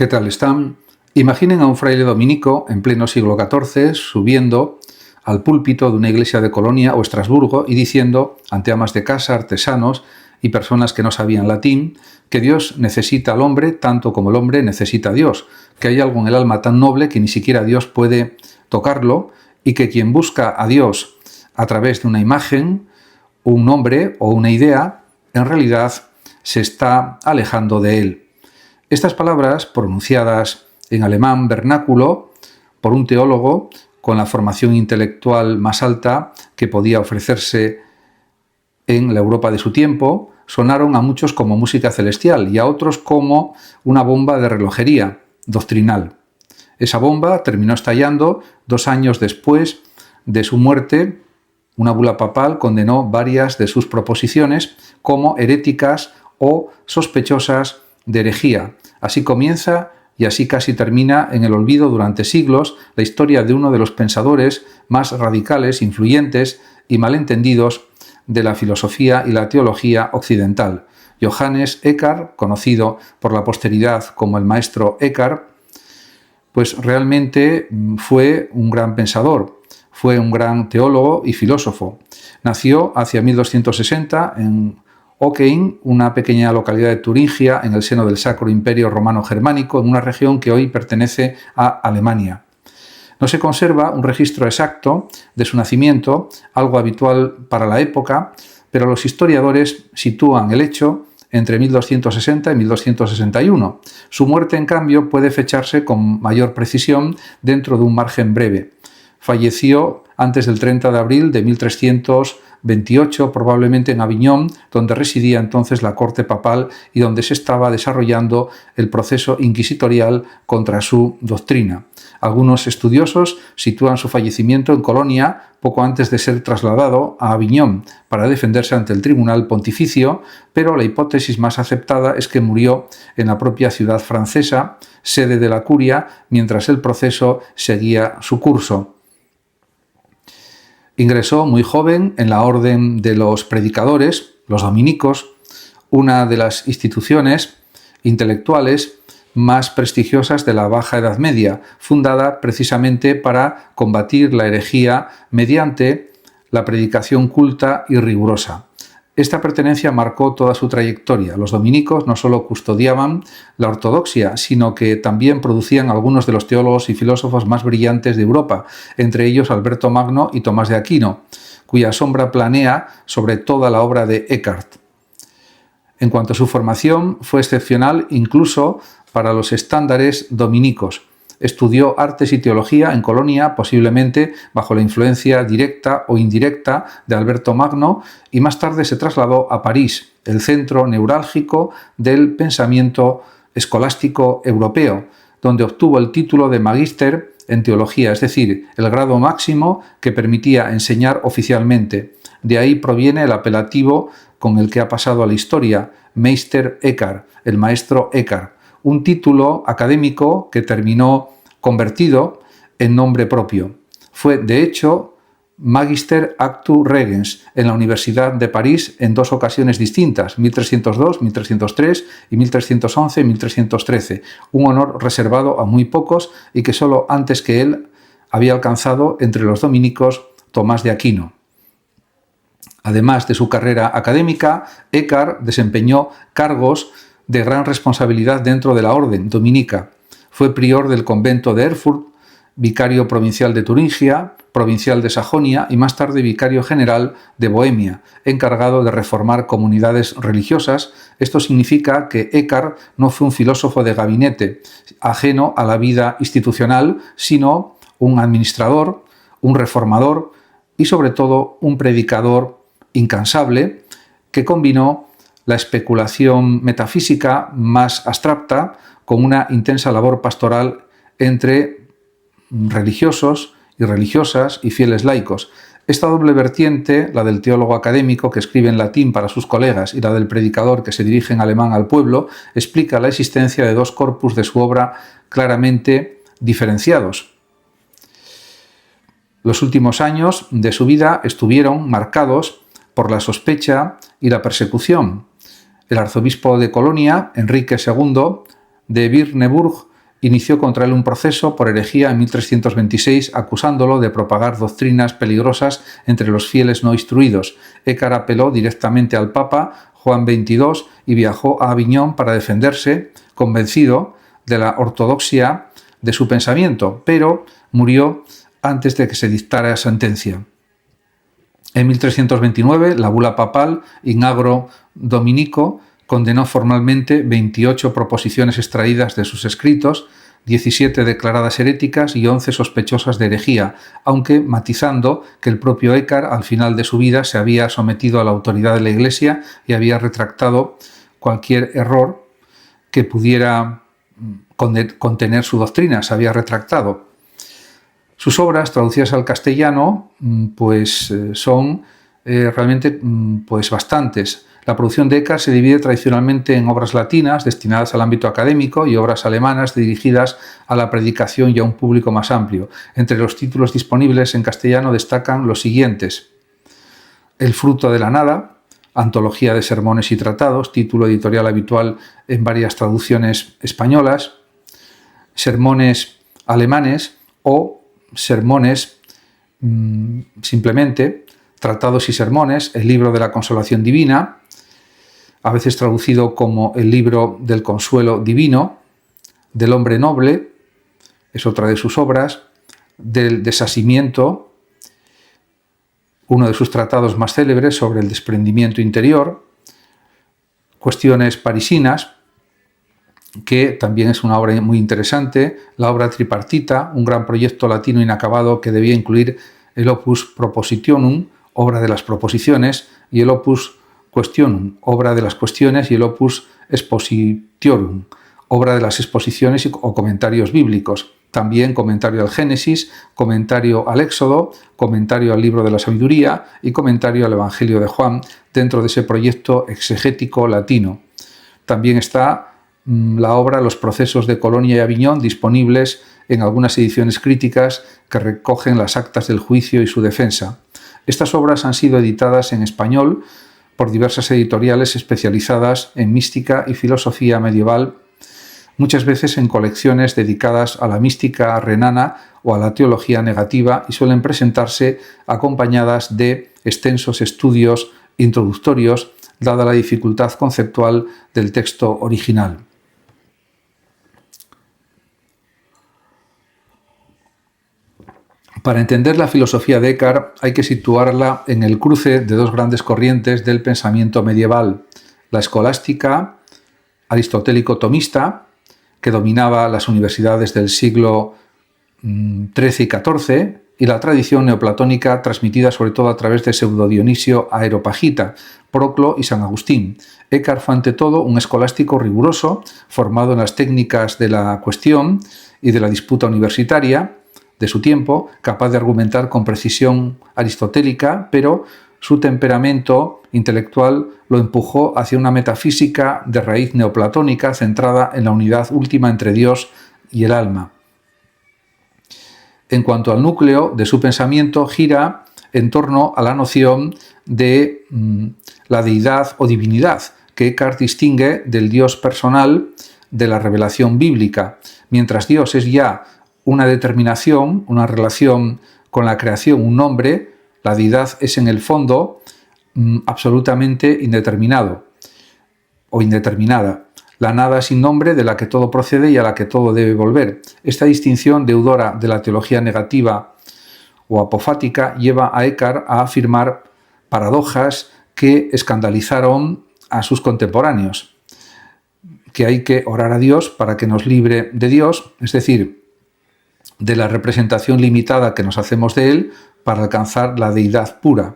¿Qué tal están? Imaginen a un fraile dominico en pleno siglo XIV subiendo al púlpito de una iglesia de Colonia o Estrasburgo y diciendo ante amas de casa, artesanos y personas que no sabían latín que Dios necesita al hombre tanto como el hombre necesita a Dios, que hay algo en el alma tan noble que ni siquiera Dios puede tocarlo y que quien busca a Dios a través de una imagen, un nombre o una idea, en realidad se está alejando de él. Estas palabras, pronunciadas en alemán vernáculo por un teólogo con la formación intelectual más alta que podía ofrecerse en la Europa de su tiempo, sonaron a muchos como música celestial y a otros como una bomba de relojería doctrinal. Esa bomba terminó estallando 2 años después de su muerte. Una bula papal condenó varias de sus proposiciones como heréticas o sospechosas de herejía. Así comienza y así casi termina en el olvido durante siglos la historia de uno de los pensadores más radicales, influyentes y malentendidos de la filosofía y la teología occidental. Johannes Eckhart, conocido por la posteridad como el maestro Eckhart, pues realmente fue un gran pensador, fue un gran teólogo y filósofo. Nació hacia 1260 en Okein, una pequeña localidad de Turingia en el seno del Sacro Imperio Romano Germánico, en una región que hoy pertenece a Alemania. No se conserva un registro exacto de su nacimiento, algo habitual para la época, pero los historiadores sitúan el hecho entre 1260 y 1261. Su muerte, en cambio, puede fecharse con mayor precisión dentro de un margen breve. Falleció antes del 30 de abril de 1328, probablemente en Aviñón, donde residía entonces la corte papal y donde se estaba desarrollando el proceso inquisitorial contra su doctrina. Algunos estudiosos sitúan su fallecimiento en Colonia poco antes de ser trasladado a Aviñón para defenderse ante el tribunal pontificio, pero la hipótesis más aceptada es que murió en la propia ciudad francesa, sede de la curia, mientras el proceso seguía su curso. Ingresó muy joven en la orden de los predicadores, los dominicos, una de las instituciones intelectuales más prestigiosas de la Baja Edad Media, fundada precisamente para combatir la herejía mediante la predicación culta y rigurosa. Esta pertenencia marcó toda su trayectoria. Los dominicos no solo custodiaban la ortodoxia, sino que también producían algunos de los teólogos y filósofos más brillantes de Europa, entre ellos Alberto Magno y Tomás de Aquino, cuya sombra planea sobre toda la obra de Eckhart. En cuanto a su formación, fue excepcional incluso para los estándares dominicos. Estudió artes y teología en Colonia, posiblemente bajo la influencia directa o indirecta de Alberto Magno, y más tarde se trasladó a París, el centro neurálgico del pensamiento escolástico europeo, donde obtuvo el título de magíster en teología, es decir, el grado máximo que permitía enseñar oficialmente. De ahí proviene el apelativo con el que ha pasado a la historia, Meister Eckhart, el maestro Eckhart, un título académico que terminó convertido en nombre propio. Fue, de hecho, Magister Actu Regens en la Universidad de París en 2 ocasiones distintas, 1302, 1303 y 1311 y 1313, un honor reservado a muy pocos y que solo antes que él había alcanzado entre los dominicos Tomás de Aquino. Además de su carrera académica, Eckhart desempeñó cargos de gran responsabilidad dentro de la orden dominica. Fue prior del convento de Erfurt, vicario provincial de Turingia, provincial de Sajonia y más tarde vicario general de Bohemia, encargado de reformar comunidades religiosas. Esto significa que Eckhart no fue un filósofo de gabinete, ajeno a la vida institucional, sino un administrador, un reformador y sobre todo un predicador incansable que combinó la especulación metafísica más abstracta con una intensa labor pastoral entre religiosos y religiosas y fieles laicos. Esta doble vertiente, la del teólogo académico que escribe en latín para sus colegas y la del predicador que se dirige en alemán al pueblo, explica la existencia de 2 corpus de su obra claramente diferenciados. Los últimos años de su vida estuvieron marcados por la sospecha y la persecución. El arzobispo de Colonia, Enrique II de Birneburg, inició contra él un proceso por herejía en 1326, acusándolo de propagar doctrinas peligrosas entre los fieles no instruidos. Eckhart apeló directamente al Papa Juan XXII y viajó a Aviñón para defenderse, convencido de la ortodoxia de su pensamiento, pero murió antes de que se dictara sentencia. En 1329, la bula papal In Agro Dominico condenó formalmente 28 proposiciones extraídas de sus escritos, 17 declaradas heréticas y 11 sospechosas de herejía, aunque matizando que el propio Eckhart al final de su vida se había sometido a la autoridad de la Iglesia y había retractado cualquier error que pudiera contener su doctrina, se había retractado. Sus obras, traducidas al castellano, son realmente bastantes. La producción de Eckhart se divide tradicionalmente en obras latinas destinadas al ámbito académico y obras alemanas dirigidas a la predicación y a un público más amplio. Entre los títulos disponibles en castellano destacan los siguientes: El fruto de la nada, antología de sermones y tratados, título editorial habitual en varias traducciones españolas; sermones alemanes o sermones simplemente, tratados y sermones, el libro de la consolación divina, a veces traducido como el libro del consuelo divino; del hombre noble, es otra de sus obras; del desasimiento, uno de sus tratados más célebres sobre el desprendimiento interior; cuestiones parisinas, que también es una obra muy interesante; la obra tripartita, un gran proyecto latino inacabado que debía incluir el opus propositionum, obra de las proposiciones, y el opus questionum, obra de las cuestiones, y el opus expositiorum, obra de las exposiciones o comentarios bíblicos. También comentario al Génesis, comentario al Éxodo, comentario al libro de la sabiduría y comentario al Evangelio de Juan, dentro de ese proyecto exegético latino. También está la obra Los procesos de Colonia y Aviñón, disponibles en algunas ediciones críticas que recogen las actas del juicio y su defensa. Estas obras han sido editadas en español por diversas editoriales especializadas en mística y filosofía medieval, muchas veces en colecciones dedicadas a la mística renana o a la teología negativa, y suelen presentarse acompañadas de extensos estudios introductorios, dada la dificultad conceptual del texto original. Para entender la filosofía de Eckhart hay que situarla en el cruce de dos grandes corrientes del pensamiento medieval: la escolástica aristotélico-tomista, que dominaba las universidades del siglo XIII y XIV, y la tradición neoplatónica transmitida sobre todo a través de Pseudo-Dionisio Areopagita, Proclo y San Agustín. Eckhart fue ante todo un escolástico riguroso, formado en las técnicas de la cuestión y de la disputa universitaria de su tiempo, capaz de argumentar con precisión aristotélica, pero su temperamento intelectual lo empujó hacia una metafísica de raíz neoplatónica centrada en la unidad última entre Dios y el alma. En cuanto al núcleo de su pensamiento, gira en torno a la noción de la deidad o divinidad, que Eckhart distingue del Dios personal de la revelación bíblica. Mientras Dios es ya una determinación, una relación con la creación, un nombre, la deidad es en el fondo absolutamente indeterminado o indeterminada. La nada sin nombre, de la que todo procede y a la que todo debe volver. Esta distinción deudora de la teología negativa o apofática lleva a Eckhart a afirmar paradojas que escandalizaron a sus contemporáneos: que hay que orar a Dios para que nos libre de Dios, es decir, de la representación limitada que nos hacemos de Él, para alcanzar la deidad pura.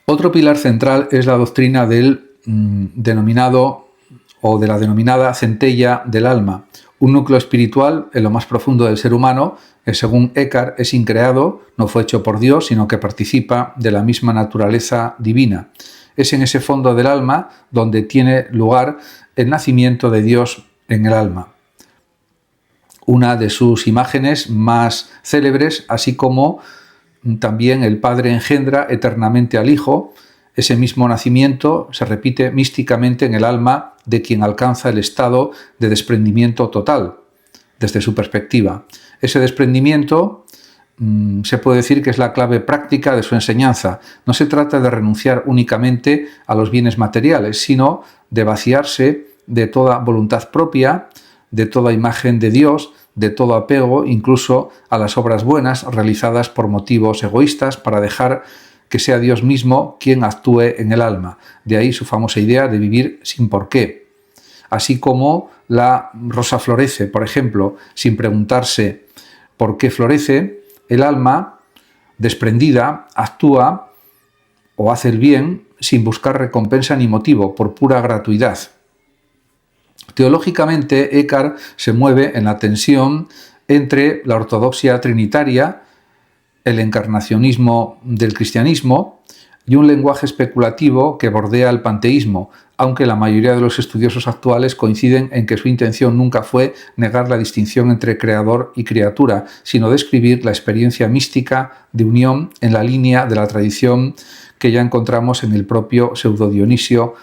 Otro pilar central es la doctrina del denominado o de la denominada centella del alma, un núcleo espiritual en lo más profundo del ser humano que, según Eckhart, es increado, no fue hecho por Dios, sino que participa de la misma naturaleza divina. Es en ese fondo del alma donde tiene lugar el nacimiento de Dios en el alma. Una de sus imágenes más célebres, así como también el Padre engendra eternamente al Hijo, Ese mismo nacimiento se repite místicamente en el alma de quien alcanza el estado de desprendimiento total, desde su perspectiva. Ese desprendimiento se puede decir que es la clave práctica de su enseñanza. No se trata de renunciar únicamente a los bienes materiales, sino de vaciarse de toda voluntad propia, de toda imagen de Dios, de todo apego, incluso a las obras buenas realizadas por motivos egoístas, para dejar que sea Dios mismo quien actúe en el alma. De ahí su famosa idea de vivir sin por qué. Así como la rosa florece, por ejemplo, sin preguntarse por qué florece, el alma, desprendida, actúa o hace el bien sin buscar recompensa ni motivo, por pura gratuidad. Teológicamente, Eckhart se mueve en la tensión entre la ortodoxia trinitaria, el encarnacionismo del cristianismo y un lenguaje especulativo que bordea el panteísmo, aunque la mayoría de los estudiosos actuales coinciden en que su intención nunca fue negar la distinción entre creador y criatura, sino describir la experiencia mística de unión en la línea de la tradición que ya encontramos en el propio Pseudo Dionisio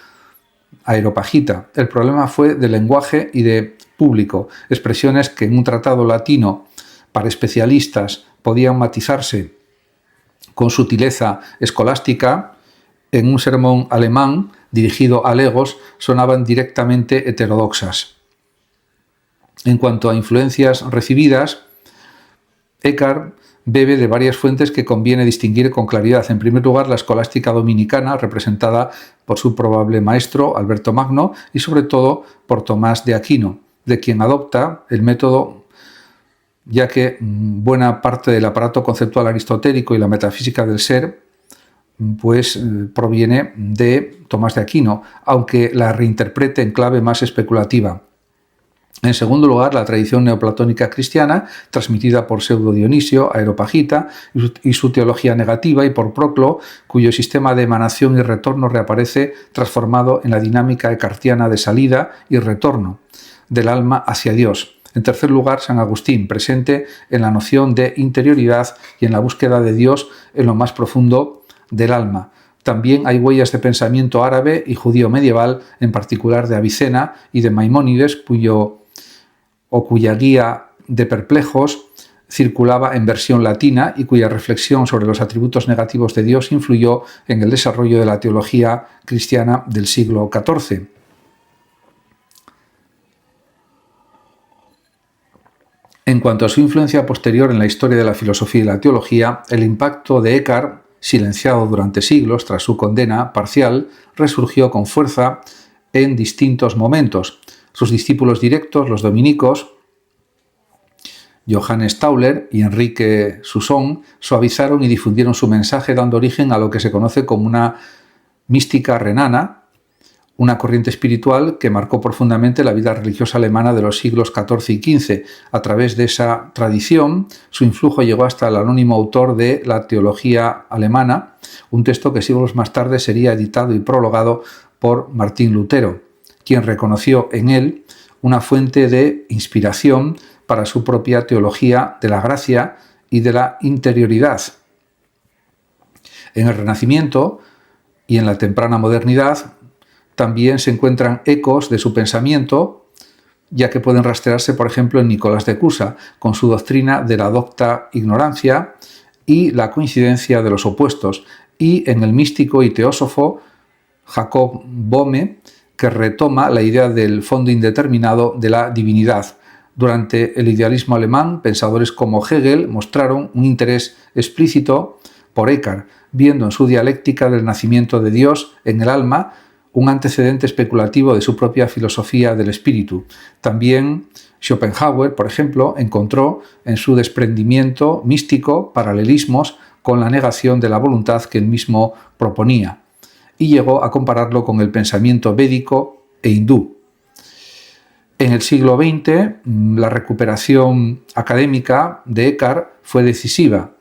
Areopagita. El problema fue de lenguaje y de público, expresiones que en un tratado latino para especialistas podían matizarse con sutileza escolástica, en un sermón alemán dirigido a legos sonaban directamente heterodoxas. En cuanto a influencias recibidas, Eckhart bebe de varias fuentes que conviene distinguir con claridad. En primer lugar, la escolástica dominicana, representada por su probable maestro, Alberto Magno, y sobre todo por Tomás de Aquino, de quien adopta el método, ya que buena parte del aparato conceptual aristotélico y la metafísica del ser pues proviene de Tomás de Aquino, aunque la reinterprete en clave más especulativa. En segundo lugar, la tradición neoplatónica cristiana, transmitida por Pseudo Dionisio Areopagita y su teología negativa, y por Proclo, cuyo sistema de emanación y retorno reaparece transformado en la dinámica eckartiana de salida y retorno del alma hacia Dios. En tercer lugar, San Agustín, presente en la noción de interioridad y en la búsqueda de Dios en lo más profundo del alma. También hay huellas de pensamiento árabe y judío medieval, en particular de Avicena y de Maimónides, cuya guía de perplejos circulaba en versión latina y cuya reflexión sobre los atributos negativos de Dios influyó en el desarrollo de la teología cristiana del siglo XIV. En cuanto a su influencia posterior en la historia de la filosofía y la teología, el impacto de Eckhart, silenciado durante siglos tras su condena parcial, resurgió con fuerza en distintos momentos. Sus discípulos directos, los dominicos, Johannes Tauler y Enrique Susón, suavizaron y difundieron su mensaje, dando origen a lo que se conoce como una mística renana, una corriente espiritual que marcó profundamente la vida religiosa alemana de los siglos XIV y XV. A través de esa tradición, su influjo llegó hasta el anónimo autor de la Teología Alemana, un texto que siglos más tarde sería editado y prologado por Martín Lutero, quien reconoció en él una fuente de inspiración para su propia teología de la gracia y de la interioridad. En el Renacimiento y en la temprana modernidad también se encuentran ecos de su pensamiento, ya que pueden rastrearse, por ejemplo, en Nicolás de Cusa, con su doctrina de la docta ignorancia y la coincidencia de los opuestos, y en el místico y teósofo Jacob Boehme, que retoma la idea del fondo indeterminado de la divinidad. Durante el idealismo alemán, pensadores como Hegel mostraron un interés explícito por Eckhart, viendo en su dialéctica del nacimiento de Dios en el alma un antecedente especulativo de su propia filosofía del espíritu. También Schopenhauer, por ejemplo, encontró en su desprendimiento místico paralelismos con la negación de la voluntad que él mismo proponía, y llegó a compararlo con el pensamiento védico e hindú. En el siglo XX, la recuperación académica de Eckhart fue decisiva.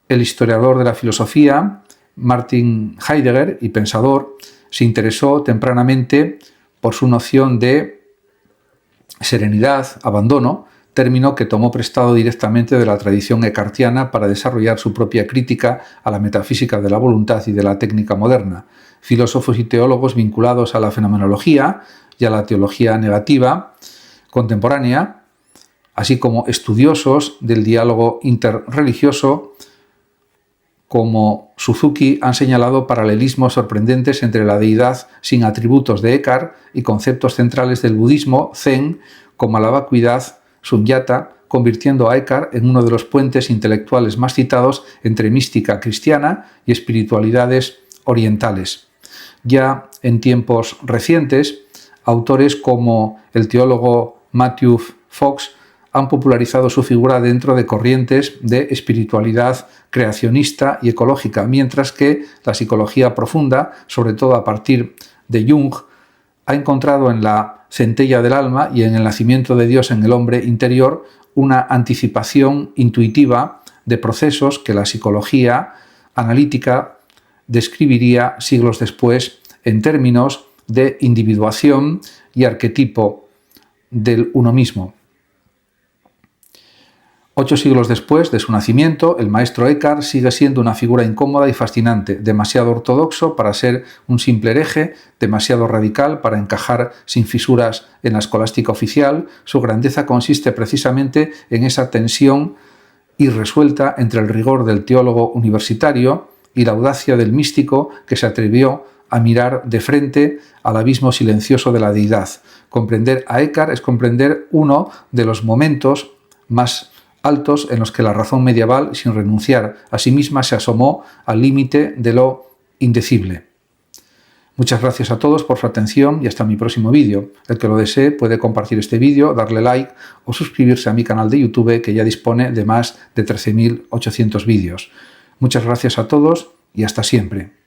El historiador de la filosofía, Martin Heidegger, y pensador, se interesó tempranamente por su noción de serenidad, abandono, término que tomó prestado directamente de la tradición eckartiana para desarrollar su propia crítica a la metafísica de la voluntad y de la técnica moderna. Filósofos y teólogos vinculados a la fenomenología y a la teología negativa contemporánea, así como estudiosos del diálogo interreligioso, como Suzuki, han señalado paralelismos sorprendentes entre la deidad sin atributos de Eckhart y conceptos centrales del budismo zen, como la vacuidad, sunyata, convirtiendo a Eckhart en uno de los puentes intelectuales más citados entre mística cristiana y espiritualidades orientales. Ya en tiempos recientes, autores como el teólogo Matthew Fox han popularizado su figura dentro de corrientes de espiritualidad creacionista y ecológica, mientras que la psicología profunda, sobre todo a partir de Jung, ha encontrado en la centella del alma y en el nacimiento de Dios en el hombre interior una anticipación intuitiva de procesos que la psicología analítica describiría siglos después en términos de individuación y arquetipo del uno mismo. 8 siglos después de su nacimiento, el maestro Eckhart sigue siendo una figura incómoda y fascinante, demasiado ortodoxo para ser un simple hereje, demasiado radical para encajar sin fisuras en la escolástica oficial. Su grandeza consiste precisamente en esa tensión irresuelta entre el rigor del teólogo universitario y la audacia del místico que se atrevió a mirar de frente al abismo silencioso de la deidad. Comprender a Eckhart es comprender uno de los momentos más altos en los que la razón medieval, sin renunciar a sí misma, se asomó al límite de lo indecible. Muchas gracias a todos por su atención y hasta mi próximo vídeo. El que lo desee puede compartir este vídeo, darle like o suscribirse a mi canal de YouTube, que ya dispone de más de 13.800 vídeos. Muchas gracias a todos y hasta siempre.